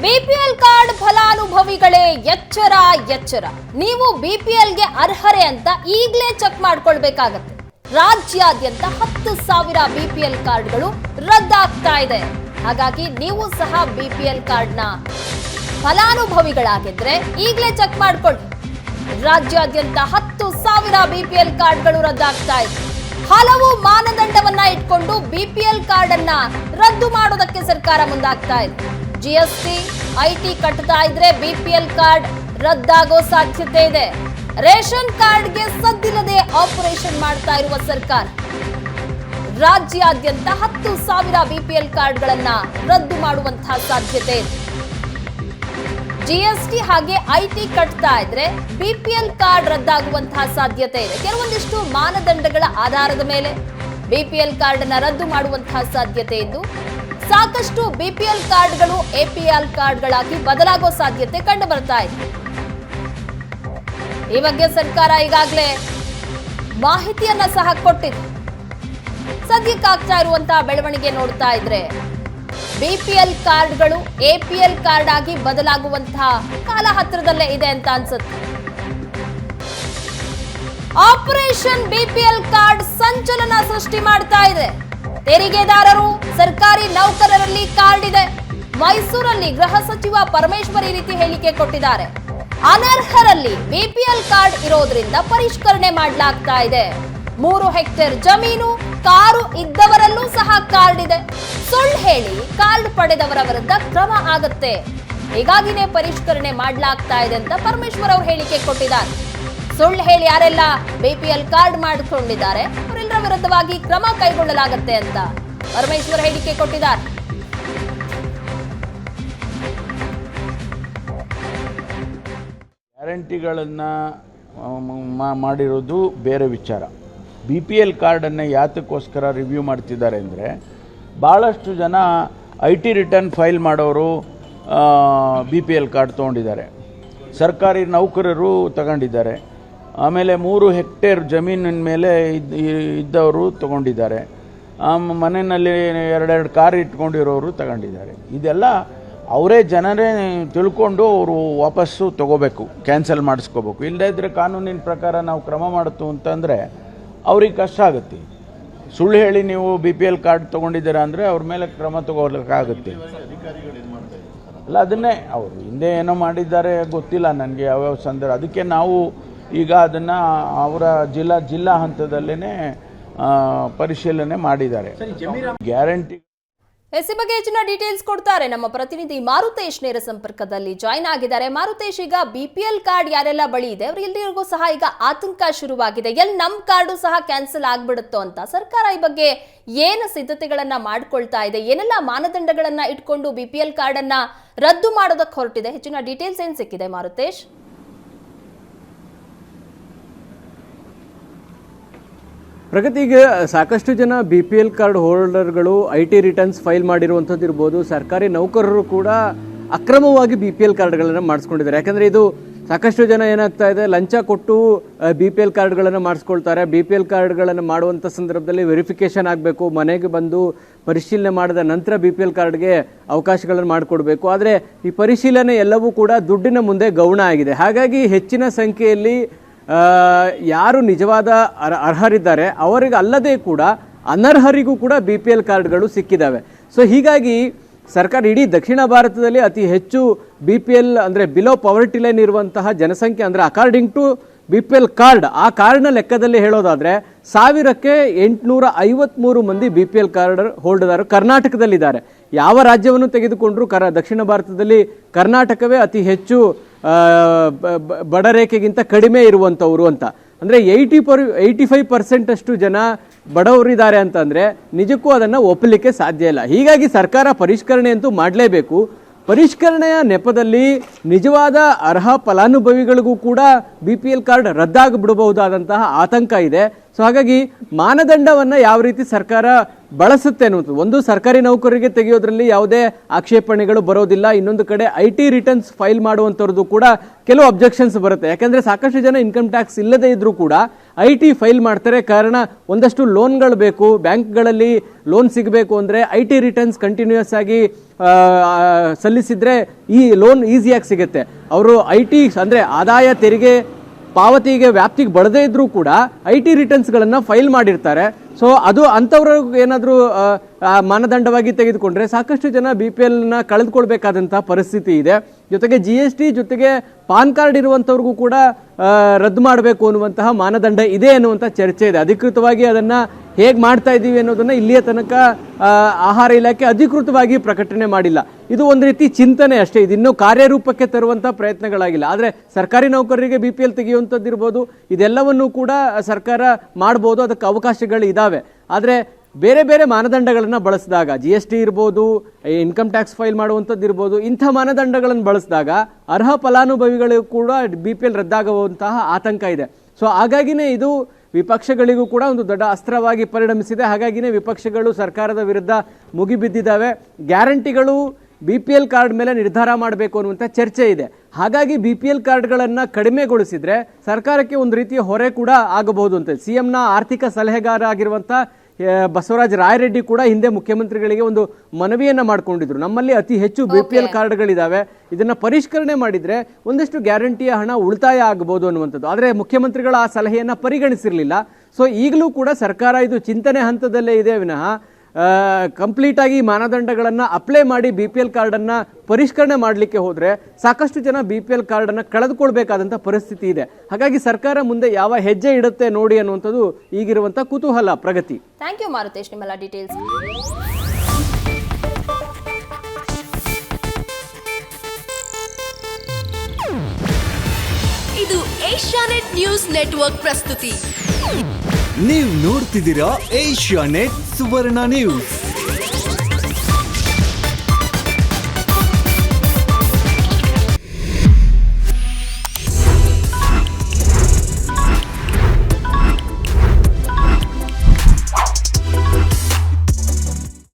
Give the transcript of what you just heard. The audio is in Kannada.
ಬಿಪಿಎಲ್ ಕಾರ್ಡ್ ಫಲಾನುಭವಿಗಳೇ ಎಚ್ಚರ ಎಚ್ಚರ. ನೀವು ಬಿಪಿಎಲ್ಗೆ ಅರ್ಹರೇ ಅಂತ ಈಗಲೇ ಚೆಕ್ ಮಾಡ್ಕೊಳ್ಬೇಕಾಗತ್ತೆ. ರಾಜ್ಯಾದ್ಯಂತ 10,000 ಬಿಪಿಎಲ್ ಕಾರ್ಡ್ಗಳು ರದ್ದಾಗ್ತಾ ಇದೆ. ಹಾಗಾಗಿ ನೀವು ಸಹ ಬಿಪಿಎಲ್ ಕಾರ್ಡ್ನ ಫಲಾನುಭವಿಗಳಾಗಿದ್ರೆ ಈಗಲೇ ಚೆಕ್ ಮಾಡ್ಕೊಳ್ಳಿ. ರಾಜ್ಯಾದ್ಯಂತ 10,000 ಬಿಪಿಎಲ್ ಕಾರ್ಡ್ಗಳು ರದ್ದಾಗ್ತಾ ಇದೆ. ಹಲವು ಮಾನದಂಡವನ್ನ ಇಟ್ಕೊಂಡು ಬಿಪಿಎಲ್ ಕಾರ್ಡ್ ಅನ್ನ ರದ್ದು ಮಾಡೋದಕ್ಕೆ ಸರ್ಕಾರ ಮುಂದಾಗ್ತಾ ಇದೆ. ಜಿಎಸ್ಟಿ ಐಟಿ ಕಟ್ತಾ ಇದ್ರೆ ಬಿಪಿಎಲ್ ಕಾರ್ಡ್ ರದ್ದಾಗೋ ಸಾಧ್ಯತೆ ಇದೆ. ರೇಷನ್ ಕಾರ್ಡ್ಗೆ ಸದ್ದಿಲ್ಲದೆ ಆಪರೇಷನ್ ಮಾಡ್ತಾ ಇರುವ ಸರ್ಕಾರ ರಾಜ್ಯಾದ್ಯಂತ 10,000 ಬಿಪಿಎಲ್ ಕಾರ್ಡ್ಗಳನ್ನ ರದ್ದು ಮಾಡುವಂತಹ ಸಾಧ್ಯತೆ ಇದೆ. ಜಿಎಸ್ಟಿ ಹಾಗೆ ಐಟಿ ಕಟ್ತಾ ಇದ್ರೆ ಬಿಪಿಎಲ್ ಕಾರ್ಡ್ ರದ್ದಾಗುವಂತಹ ಸಾಧ್ಯತೆ ಇದೆ. ಕೆಲವೊಂದಿಷ್ಟು ಮಾನದಂಡಗಳ ಆಧಾರದ ಮೇಲೆ ಬಿಪಿಎಲ್ ಕಾರ್ಡ್ ಅನ್ನ ರದ್ದು ಮಾಡುವಂತಹ ಸಾಧ್ಯತೆ ಇದ್ದು, ಸಾಕಷ್ಟು ಬಿಪಿಎಲ್ ಕಾರ್ಡ್ಗಳು ಎಪಿಎಲ್ ಕಾರ್ಡ್ಗಳಾಗಿ ಬದಲಾಗೋ ಸಾಧ್ಯತೆ ಕಂಡು ಬರ್ತಾ ಇದೆ. ಈ ಬಗ್ಗೆ ಸರ್ಕಾರ ಈಗಾಗಲೇ ಮಾಹಿತಿಯನ್ನ ಸಹ ಕೊಟ್ಟಿದೆ. ಸದ್ಯಕ್ಕಾಗ್ತಾ ಇರುವಂತಹ ಬೆಳವಣಿಗೆ ನೋಡ್ತಾ ಇದ್ರೆ ಬಿಪಿಎಲ್ ಕಾರ್ಡ್ಗಳು ಎಪಿಎಲ್ ಕಾರ್ಡ್ ಆಗಿ ಬದಲಾಗುವಂತಹ ಕಾಲ ಹತ್ತಿರದಲ್ಲೇ ಇದೆ ಅಂತ ಅನ್ಸುತ್ತೆ. ಆಪರೇಷನ್ ಬಿಪಿಎಲ್ ಕಾರ್ಡ್ ಸಂಚಲನ ಸೃಷ್ಟಿ ಮಾಡ್ತಾ ಇದೆ. ತೆರಿಗೆದಾರರು, ಸರ್ಕಾರಿ ನೌಕರರಲ್ಲಿ ಕಾರ್ಡ್ ಇದೆ. ಮೈಸೂರಲ್ಲಿ ಗೃಹ ಸಚಿವ ಪರಮೇಶ್ವರ್ ಈ ರೀತಿ ಹೇಳಿಕೆ ಕೊಟ್ಟಿದ್ದಾರೆ. ಅನರ್ಹರಲ್ಲಿ ಬಿಪಿಎಲ್ ಕಾರ್ಡ್ ಇರೋದ್ರಿಂದ ಪರಿಷ್ಕರಣೆ ಮಾಡಲಾಗ್ತಾ ಇದೆ. 3 ಹೆಕ್ಟೇರ್ ಜಮೀನು, ಕಾರು ಇದ್ದವರಲ್ಲೂ ಸಹ ಕಾರ್ಡ್ ಇದೆ. ಸುಳ್ಳು ಹೇಳಿ ಕಾರ್ಡ್ ಪಡೆದವರ ವಿರುದ್ಧ ಕ್ರಮ ಆಗುತ್ತೆ. ಹೀಗಾಗಿನೇ ಪರಿಷ್ಕರಣೆ ಮಾಡಲಾಗ್ತಾ ಇದೆ ಅಂತ ಪರಮೇಶ್ವರ್ ಅವರು ಹೇಳಿಕೆ ಕೊಟ್ಟಿದ್ದಾರೆ. ಸುಳ್ಳು ಹೇಳಿ ಯಾರೆಲ್ಲ ಬಿಪಿಎಲ್ ಕಾರ್ಡ್ ಮಾಡಿಕೊಂಡಿದ್ದಾರೆ ಅವರೆಲ್ಲರ ವಿರುದ್ಧವಾಗಿ ಕ್ರಮ ಕೈಗೊಳ್ಳಲಾಗುತ್ತೆ ಅಂತ ಪರಮೇಶ್ವರ್ ಹೇಳಿಕೆ ಕೊಟ್ಟಿದ್ದಾರೆ. ಗ್ಯಾರಂಟಿಗಳನ್ನು ಮಾಡಿರೋದು ಬೇರೆ ವಿಚಾರ. BPL ಕಾರ್ಡನ್ನು ಯಾತಕ್ಕೋಸ್ಕರ ರಿವ್ಯೂ ಮಾಡ್ತಿದ್ದಾರೆ ಅಂದರೆ, ಭಾಳಷ್ಟು ಜನ IT ರಿಟರ್ನ್ ಫೈಲ್ ಮಾಡೋರು BPL ಕಾರ್ಡ್ ತೊಗೊಂಡಿದ್ದಾರೆ, ಸರ್ಕಾರಿ ನೌಕರರು ತಗೊಂಡಿದ್ದಾರೆ, ಆಮೇಲೆ 3 ಹೆಕ್ಟೇರ್ ಜಮೀನಿನ ಮೇಲೆ ಇದ್ದವರು ತೊಗೊಂಡಿದ್ದಾರೆ, ಮನೆಯಲ್ಲಿ 2 ಕಾರ್ ಇಟ್ಕೊಂಡಿರೋರು ತಗೊಂಡಿದ್ದಾರೆ. ಇದೆಲ್ಲ ಅವರೇ ಜನರೇ ತಿಳ್ಕೊಂಡು ಅವರು ವಾಪಸ್ಸು ತೊಗೋಬೇಕು, ಕ್ಯಾನ್ಸಲ್ ಮಾಡಿಸ್ಕೋಬೇಕು. ಇಲ್ಲದೇ ಇದ್ದರೆ ಕಾನೂನಿನ ಪ್ರಕಾರ ನಾವು ಕ್ರಮ ಮಾಡ್ತು ಅಂತಂದರೆ ಅವ್ರಿಗೆ ಕಷ್ಟ ಆಗುತ್ತೆ. ಸುಳ್ಳು ಹೇಳಿ ನೀವು BPL ಕಾರ್ಡ್ ತೊಗೊಂಡಿದ್ದೀರಾ ಅಂದರೆ ಅವ್ರ ಮೇಲೆ ಕ್ರಮ ತಗೋಲಿಕ್ಕಾಗುತ್ತೆ. ಅಲ್ಲ, ಅದನ್ನೇ ಅವರು ಹಿಂದೆ ಏನೋ ಮಾಡಿದ್ದಾರೆ ಗೊತ್ತಿಲ್ಲ ನನಗೆ ಯಾವ್ಯಾವ ಸಂದರ್ಭ. ಅದಕ್ಕೆ ನಾವು ಈಗ ಅದನ್ನು ಅವರ ಜಿಲ್ಲಾ ಹಂತದಲ್ಲೇ ಪರಿಶೀಲನೆ ಮಾಡಿದ್ದಾರೆ. ಗ್ಯಾರಂಟಿ ಈ ಬಗ್ಗೆ ಹೆಚ್ಚಿನ ಡೀಟೇಲ್ಸ್ ಕೊಡ್ತಾರೆ ನಮ್ಮ ಪ್ರತಿನಿಧಿ ಮಾರುತೇಶ್. ನೇರ ಸಂಪರ್ಕದಲ್ಲಿ ಜಾಯ್ನ್ ಆಗಿದ್ದಾರೆ. ಮಾರುತೇಶ್, ಈಗ ಬಿಪಿಎಲ್ ಕಾರ್ಡ್ ಯಾರೆಲ್ಲ ಬಳಿ ಇದೆ ಅವರೆಲ್ಲರಿಗೂ ಸಹ ಈಗ ಆತಂಕ ಶುರುವಾಗಿದೆ. ನಮ್ಮ ಕಾರ್ಡು ಸಹ ಕ್ಯಾನ್ಸಲ್ ಆಗ್ಬಿಡುತ್ತೋ ಅಂತ ಸರ್ಕಾರ ಈ ಬಗ್ಗೆ ಏನು ಸಿದ್ಧತೆಗಳನ್ನ ಮಾಡ್ಕೊಳ್ತಾ ಇದೆ? ಏನೆಲ್ಲ ಮಾನದಂಡಗಳನ್ನ ಇಟ್ಕೊಂಡು ಬಿಪಿಎಲ್ ಕಾರ್ಡ್ ಅನ್ನ ರದ್ದು ಮಾಡೋದಕ್ಕೆ ಹೊರಟಿದೆ? ಹೆಚ್ಚಿನ ಡೀಟೇಲ್ಸ್ ಏನ್ ಸಿಕ್ಕಿದೆ ಮಾರುತೇಶ್? ಪ್ರಗತಿಗೆ ಸಾಕಷ್ಟು ಜನ BPL ಕಾರ್ಡ್ ಹೋಲ್ಡರ್ಗಳು IT ರಿಟರ್ನ್ಸ್ ಫೈಲ್ ಮಾಡಿರುವಂಥದ್ದು ಇರ್ಬೋದು, ಸರ್ಕಾರಿ ನೌಕರರು ಕೂಡ ಅಕ್ರಮವಾಗಿ BPL ಕಾರ್ಡ್ಗಳನ್ನು ಮಾಡಿಸ್ಕೊಂಡಿದ್ದಾರೆ. ಯಾಕಂದರೆ ಇದು ಸಾಕಷ್ಟು ಜನ ಏನಾಗ್ತಾ ಇದೆ, ಲಂಚ ಕೊಟ್ಟು BPL ಕಾರ್ಡ್ಗಳನ್ನು ಮಾಡಿಸ್ಕೊಳ್ತಾರೆ. BPL ಕಾರ್ಡ್ಗಳನ್ನು ಮಾಡುವಂಥ ಸಂದರ್ಭದಲ್ಲಿ ವೆರಿಫಿಕೇಷನ್ ಆಗಬೇಕು, ಮನೆಗೆ ಬಂದು ಪರಿಶೀಲನೆ ಮಾಡಿದ ನಂತರ BPL ಕಾರ್ಡ್ಗೆ ಅವಕಾಶಗಳನ್ನು ಮಾಡಿಕೊಡ್ಬೇಕು. ಆದರೆ ಈ ಪರಿಶೀಲನೆ ಎಲ್ಲವೂ ಕೂಡ ದುಡ್ಡಿನ ಮುಂದೆ ಗೌಣ ಆಗಿದೆ. ಹಾಗಾಗಿ ಹೆಚ್ಚಿನ ಸಂಖ್ಯೆಯಲ್ಲಿ ಯಾರು ನಿಜವಾದ ಅರ್ಹರಿದ್ದಾರೆ ಅವರಿಗೆ ಅಲ್ಲದೆ ಕೂಡ ಅನರ್ಹರಿಗೂ ಕೂಡ BPL ಕಾರ್ಡ್ಗಳು ಸಿಕ್ಕಿದ್ದಾವೆ. ಸೊ ಹೀಗಾಗಿ ಸರ್ಕಾರ ಇಡೀ ದಕ್ಷಿಣ ಭಾರತದಲ್ಲಿ ಅತಿ ಹೆಚ್ಚು BPL ಅಂದರೆ ಬಿಲೋ ಪವರ್ಟಿ ಲೈನ್ ಇರುವಂತಹ ಜನಸಂಖ್ಯೆ, ಅಂದರೆ ಅಕಾರ್ಡಿಂಗ್ ಟು BPL ಕಾರ್ಡ್, ಆ ಕಾರ್ಡ್ನ ಲೆಕ್ಕದಲ್ಲಿ ಹೇಳೋದಾದರೆ 1853 ಮಂದಿ BPL ಕಾರ್ಡ್ ಹೋಲ್ಡರ್ ಕರ್ನಾಟಕದಲ್ಲಿದ್ದಾರೆ. ಯಾವ ರಾಜ್ಯವನ್ನು ತೆಗೆದುಕೊಂಡ್ರೂ ದಕ್ಷಿಣ ಭಾರತದಲ್ಲಿ ಕರ್ನಾಟಕವೇ ಅತಿ ಹೆಚ್ಚು ಬಡರೇಖೆಗಿಂತ ಕಡಿಮೆ ಇರುವಂಥವ್ರು ಅಂತ. ಅಂದರೆ 85% ಅಷ್ಟು ಜನ ಬಡವರಿದ್ದಾರೆ ಅಂತಂದರೆ ನಿಜಕ್ಕೂ ಅದನ್ನು ಒಪ್ಪಲಿಕ್ಕೆ ಸಾಧ್ಯ ಇಲ್ಲ. ಹೀಗಾಗಿ ಸರ್ಕಾರ ಪರಿಷ್ಕರಣೆ ಅಂತೂ ಮಾಡಲೇಬೇಕು. ಪರಿಷ್ಕರಣೆಯ ನೆಪದಲ್ಲಿ ನಿಜವಾದ ಅರ್ಹ ಫಲಾನುಭವಿಗಳಿಗೂ ಕೂಡ BPL ಕಾರ್ಡ್ ರದ್ದಾಗಿಬಿಡಬಹುದಾದಂತಹ ಆತಂಕ ಇದೆ. ಸೊ ಹಾಗಾಗಿ ಮಾನದಂಡವನ್ನು ಯಾವ ರೀತಿ ಸರ್ಕಾರ ಬಳಸುತ್ತೆ ಅನ್ನುವಂಥದ್ದು. ಒಂದು ಸರ್ಕಾರಿ ನೌಕರರಿಗೆ ತೆಗೆಯೋದ್ರಲ್ಲಿ ಯಾವುದೇ ಆಕ್ಷೇಪಣೆಗಳು ಬರೋದಿಲ್ಲ, ಇನ್ನೊಂದು ಕಡೆ IT ರಿಟರ್ನ್ಸ್ ಫೈಲ್ ಮಾಡುವಂಥವ್ರದ್ದು ಕೂಡ ಕೆಲವು ಅಬ್ಜೆಕ್ಷನ್ಸ್ ಬರುತ್ತೆ. ಯಾಕಂದ್ರೆ ಸಾಕಷ್ಟು ಜನ ಇನ್ಕಮ್ ಟ್ಯಾಕ್ಸ್ ಇಲ್ಲದೆ ಇದ್ರೂ ಕೂಡ IT ಫೈಲ್ ಮಾಡ್ತಾರೆ. ಕಾರಣ ಒಂದಷ್ಟು ಲೋನ್ಗಳು ಬೇಕು, ಬ್ಯಾಂಕ್ಗಳಲ್ಲಿ ಲೋನ್ ಸಿಗಬೇಕು ಅಂದರೆ IT ರಿಟರ್ನ್ಸ್ ಕಂಟಿನ್ಯೂಸ್ ಆಗಿ ಸಲ್ಲಿಸಿದ್ರೆ ಈ ಲೋನ್ ಈಸಿಯಾಗಿ ಸಿಗುತ್ತೆ. ಅವರು IT ಅಂದರೆ ಆದಾಯ ತೆರಿಗೆ ಪಾವತಿಗೆ ವ್ಯಾಪ್ತಿಗೆ ಬಡದೇ ಇದ್ರೂ ಕೂಡ IT ರಿಟರ್ನ್ಸ್ಗಳನ್ನು ಫೈಲ್ ಮಾಡಿರ್ತಾರೆ. ಸೊ ಅದು ಅಂಥವ್ರು ಏನಾದರೂ ಮಾನದಂಡವಾಗಿ ತೆಗೆದುಕೊಂಡ್ರೆ ಸಾಕಷ್ಟು ಜನ BPLನ ಕಳೆದುಕೊಳ್ಬೇಕಾದಂಥ ಪರಿಸ್ಥಿತಿ ಇದೆ. ಜೊತೆಗೆ GST ಜೊತೆಗೆ ಪಾನ್ ಕಾರ್ಡ್ ಇರುವಂಥವ್ರಿಗೂ ಕೂಡ ರದ್ದು ಮಾಡಬೇಕು ಅನ್ನುವಂತಹ ಮಾನದಂಡ ಇದೆ ಅನ್ನುವಂಥ ಚರ್ಚೆ ಇದೆ. ಅಧಿಕೃತವಾಗಿ ಅದನ್ನು ಹೇಗೆ ಮಾಡ್ತಾ ಇದ್ದೀವಿ ಅನ್ನೋದನ್ನು ಇಲ್ಲಿಯ ತನಕ ಆಹಾರ ಇಲಾಖೆ ಅಧಿಕೃತವಾಗಿ ಪ್ರಕಟಣೆ ಮಾಡಿಲ್ಲ. ಇದು ಒಂದು ರೀತಿ ಚಿಂತನೆ ಅಷ್ಟೇ, ಇದಿನ್ನೂ ಕಾರ್ಯರೂಪಕ್ಕೆ ತರುವಂಥ ಪ್ರಯತ್ನಗಳಾಗಿಲ್ಲ. ಆದರೆ ಸರ್ಕಾರಿ ನೌಕರರಿಗೆ BPL ತೆಗೆಯುವಂಥದ್ದಿರ್ಬೋದು, ಇದೆಲ್ಲವನ್ನೂ ಕೂಡ ಸರ್ಕಾರ ಮಾಡ್ಬೋದು, ಅದಕ್ಕೆ ಅವಕಾಶಗಳು ಇದ್ದಾವೆ. ಆದರೆ ಬೇರೆ ಬೇರೆ ಮಾನದಂಡಗಳನ್ನು ಬಳಸಿದಾಗ GST ಇರ್ಬೋದು, ಇನ್ಕಮ್ ಟ್ಯಾಕ್ಸ್ ಫೈಲ್ ಮಾಡುವಂಥದ್ದು ಇರ್ಬೋದು, ಇಂಥ ಮಾನದಂಡಗಳನ್ನು ಬಳಸಿದಾಗ ಅರ್ಹ ಫಲಾನುಭವಿಗಳು ಕೂಡ BPL ರದ್ದಾಗುವಂತಹ ಆತಂಕ ಇದೆ. ಸೊ ಹಾಗಾಗಿನೇ ಇದು ವಿಪಕ್ಷಗಳಿಗೂ ಕೂಡ ಒಂದು ದೊಡ್ಡ ಅಸ್ತ್ರವಾಗಿ ಪರಿಣಮಿಸಿದೆ. ಹಾಗಾಗಿನೇ ವಿಪಕ್ಷಗಳು ಸರ್ಕಾರದ ವಿರುದ್ಧ ಮುಗಿಬಿದ್ದಿದ್ದಾವೆ. ಗ್ಯಾರಂಟಿಗಳು BPL ಕಾರ್ಡ್ ಮೇಲೆ ನಿರ್ಧಾರ ಮಾಡಬೇಕು ಅನ್ನುವಂಥ ಚರ್ಚೆ ಇದೆ. ಹಾಗಾಗಿ BPL ಕಾರ್ಡ್ಗಳನ್ನು ಕಡಿಮೆಗೊಳಿಸಿದ್ರೆ ಸರ್ಕಾರಕ್ಕೆ ಒಂದು ರೀತಿಯ ಹೊರೆ ಕೂಡ ಆಗಬಹುದು ಅಂತ CMನ ಆರ್ಥಿಕ ಸಲಹೆಗಾರ ಆಗಿರುವಂಥ ಬಸವರಾಜ ರಾಯರೆಡ್ಡಿ ಕೂಡ ಹಿಂದೆ ಮುಖ್ಯಮಂತ್ರಿಗಳಿಗೆ ಒಂದು ಮನವಿಯನ್ನು ಮಾಡಿಕೊಂಡಿದ್ರು. ನಮ್ಮಲ್ಲಿ ಅತಿ ಹೆಚ್ಚು BPL ಕಾರ್ಡ್ಗಳಿದ್ದಾವೆ, ಇದನ್ನು ಪರಿಷ್ಕರಣೆ ಮಾಡಿದರೆ ಒಂದಷ್ಟು ಗ್ಯಾರಂಟಿಯ ಹಣ ಉಳಿತಾಯ ಆಗಬಹುದು ಅನ್ನುವಂಥದ್ದು. ಆದರೆ ಮುಖ್ಯಮಂತ್ರಿಗಳು ಆ ಸಲಹೆಯನ್ನು ಪರಿಗಣಿಸಿರಲಿಲ್ಲ. ಸೊ ಈಗಲೂ ಕೂಡ ಸರ್ಕಾರ ಇದು ಚಿಂತನೆ ಹಂತದಲ್ಲೇ ಇದೆ ವಿನಃ ಕಂಪ್ಲೀಟ್ ಆಗಿ ಮಾನದಂಡಗಳನ್ನು ಅಪ್ಲೈ ಮಾಡಿ BPL ಕಾರ್ಡನ್ನು ಪರಿಷ್ಕರಣೆ ಮಾಡಲಿಕ್ಕೆ ಹೋದರೆ ಸಾಕಷ್ಟು ಜನ BPL ಕಾರ್ಡನ್ನು ಕಳೆದುಕೊಳ್ಬೇಕಾದಂಥ ಪರಿಸ್ಥಿತಿ ಇದೆ. ಹಾಗಾಗಿ ಸರ್ಕಾರ ಮುಂದೆ ಯಾವ ಹೆಜ್ಜೆ ಇಡುತ್ತೆ ನೋಡಿ ಅನ್ನುವಂಥದ್ದು ಈಗಿರುವಂಥ ಕುತೂಹಲ. ಪ್ರಗತಿ. ಥ್ಯಾಂಕ್ ಯು ಮಾರುತೇಶ್, ನಿಮ್ಮೆಲ್ಲ ಡೀಟೇಲ್ಸ್. ಇದು ಏಷ್ಯಾನೆಟ್ ನ್ಯೂಸ್ ನೆಟ್ವರ್ಕ್ ಪ್ರಸ್ತುತಿ. ನೀವು ನೋಡ್ತಿದ್ದೀರಾ ಏಷ್ಯಾನೆಟ್ ಸುವರ್ಣ ನ್ಯೂಸ್.